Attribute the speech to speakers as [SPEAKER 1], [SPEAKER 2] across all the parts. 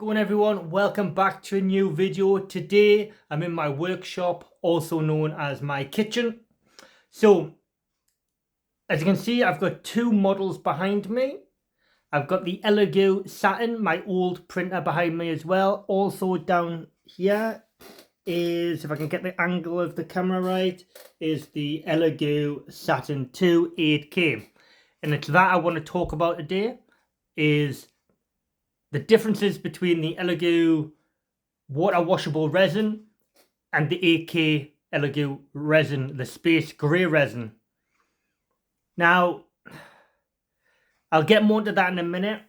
[SPEAKER 1] Going everyone, welcome back to a new video. Today I'm in my workshop, also known as my kitchen. So as you can see, I've got two models behind me. I've got the Elegoo Satin, my old printer, behind me as well. Also down here is, if I can get the angle of the camera right, is the Elegoo Satin 2 8K. And it's that I want to talk about today, is the differences between the Elegoo water washable resin and the 8K Elegoo resin, the space grey resin. Now, I'll get more into that in a minute.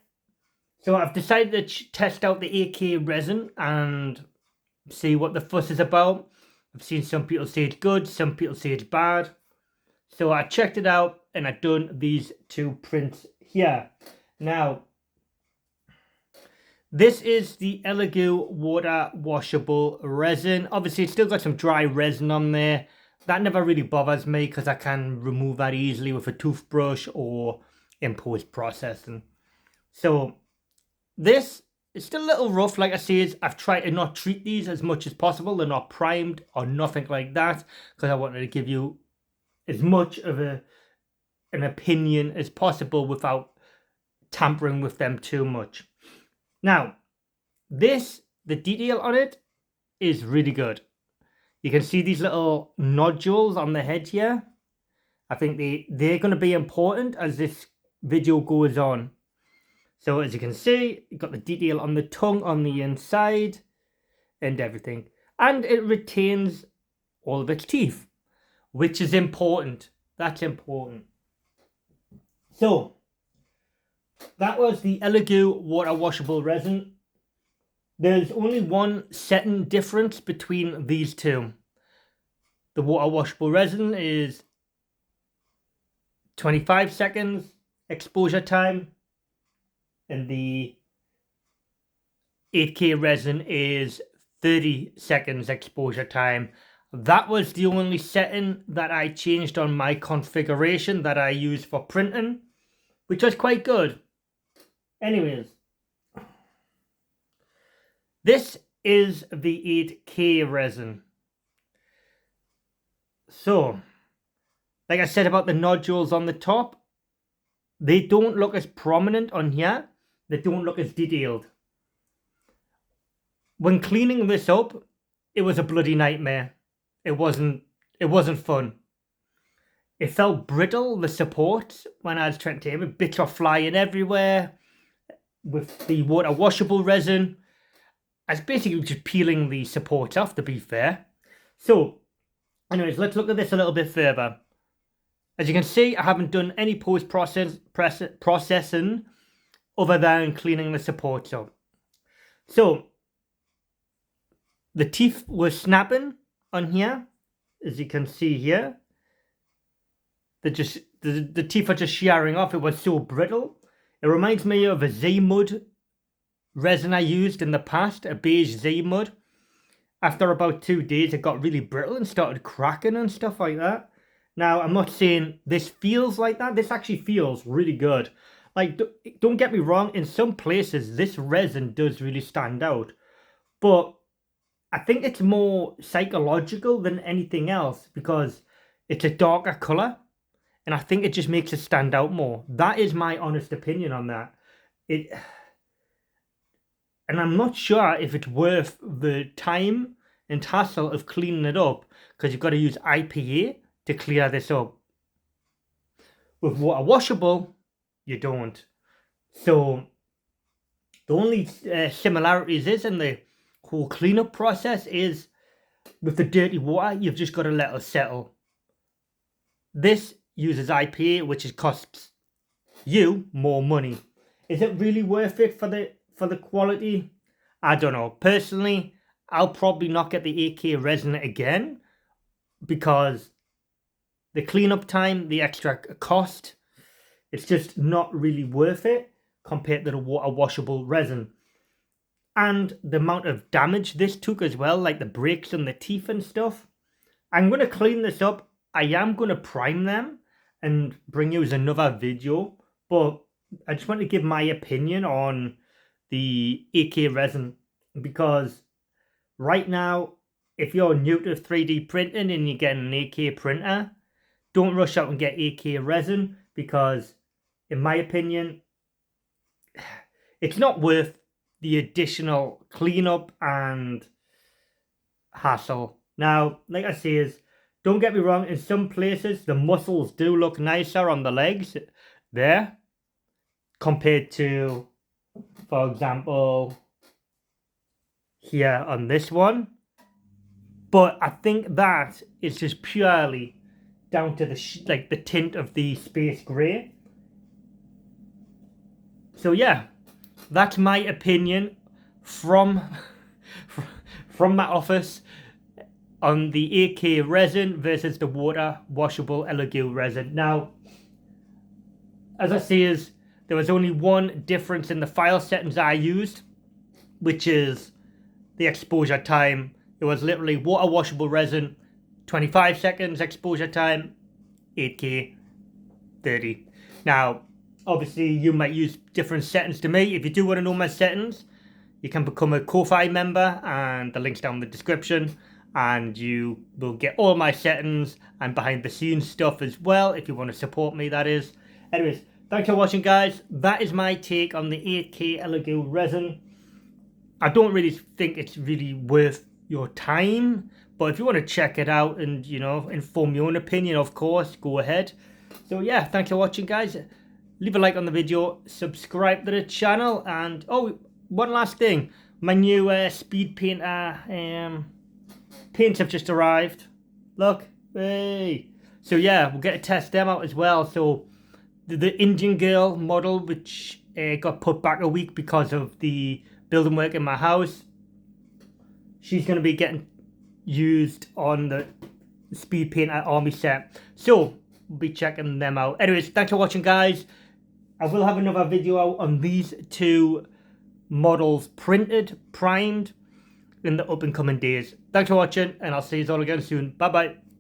[SPEAKER 1] So I've decided to test out the 8K resin and see what the fuss is about. I've seen some people say it's good, some people say it's bad. So I checked it out and I've done these two prints here. Now, this is the Elegoo water washable resin. Obviously, it's still got some dry resin on there. That never really bothers me because I can remove that easily with a toothbrush or in post-processing. So this is still a little rough. Like I say, I've tried to not treat these as much as possible. They're not primed or nothing like that because I wanted to give you as much of an opinion as possible without tampering with them too much. Now, the detail on it is really good. You can see these little nodules on the head here. I think they're going to be important as this video goes on. So as you can see, you've got the detail on the tongue on the inside and everything. And it retains all of its teeth, which is important. That's important. So that was the Elegoo water washable resin. There's only one setting difference between these two. The water washable resin is 25 seconds exposure time, and the 8K resin is 30 seconds exposure time. That was the only setting that I changed on my configuration that I use for printing, which was quite good. Anyways, this is the 8K resin. So, like I said about the nodules on the top, they don't look as prominent on here. They don't look as detailed. When cleaning this up, it was a bloody nightmare. It wasn't fun. It felt brittle, the support, when I was trying to tape it. Bits were flying everywhere. With the water washable resin, I was basically just peeling the supports off, to be fair. So, anyways, let's look at this a little bit further. As you can see, I haven't done any processing other than cleaning the supports up. So, the teeth were snapping on here, as you can see here. The teeth are just shearing off. It was so brittle. It reminds me of a Z-Mud resin I used in the past, a beige Z-Mud. After about 2 days, it got really brittle and started cracking and stuff like that. Now, I'm not saying this feels like that. This actually feels really good. Like, don't get me wrong, in some places, this resin does really stand out. But I think it's more psychological than anything else because it's a darker colour. And I think it just makes it stand out more. That is my honest opinion on that. And I'm not sure if it's worth the time and hassle of cleaning it up because you've got to use IPA to clear this up. With water washable, you don't. So the only similarities is in the whole cleanup process is with the dirty water, you've just got to let it settle. This uses IPA, which costs you more money. Is it really worth it for the quality? I don't know. Personally, I'll probably not get the 8K resin again because the cleanup time, the extra cost, it's just not really worth it compared to the water washable resin. And the amount of damage this took as well, like the breaks and the teeth and stuff. I'm going to clean this up. I am going to prime them and bring you another video, but I just want to give my opinion on the AK resin, because right now, if you're new to 3D printing and you get an AK printer, don't rush out and get AK resin, because in my opinion, it's not worth the additional cleanup and hassle. Now, like I say, don't get me wrong, in some places the muscles do look nicer on the legs there compared to, for example, here on this one. But I think that is just purely down to the tint of the space grey. So yeah, that's my opinion from my office on the AK resin versus the water washable Elegoo resin. Now, as I say, there was only one difference in the file settings I used, which is the exposure time. It was literally water washable resin, 25 seconds exposure time, 8K, 30. Now, obviously you might use different settings to me. If you do want to know my settings, you can become a Ko-Fi member, and the link's down in the description, and you will get all my settings and behind the scenes stuff as well, if you want to support me, that is. Anyways, thanks for watching, guys. That is my take on the 8K Elegoo resin. I don't really think it's really worth your time, but if you want to check it out and, you know, inform your own opinion, of course, go ahead. So yeah, thanks for watching, guys. Leave a like on the video, subscribe to the channel, and oh, one last thing, my new speed painter paints have just arrived. Look, hey. So yeah, we'll get to test them out as well. So the Indian girl model, which got put back a week because of the building work in my house, she's going to be getting used on the speed painter army set. So we'll be checking them out. Anyways, thanks for watching, guys. I will have another video out on these two models printed, primed, in the up and coming days. Thanks for watching, and I'll see you all again soon. Bye bye.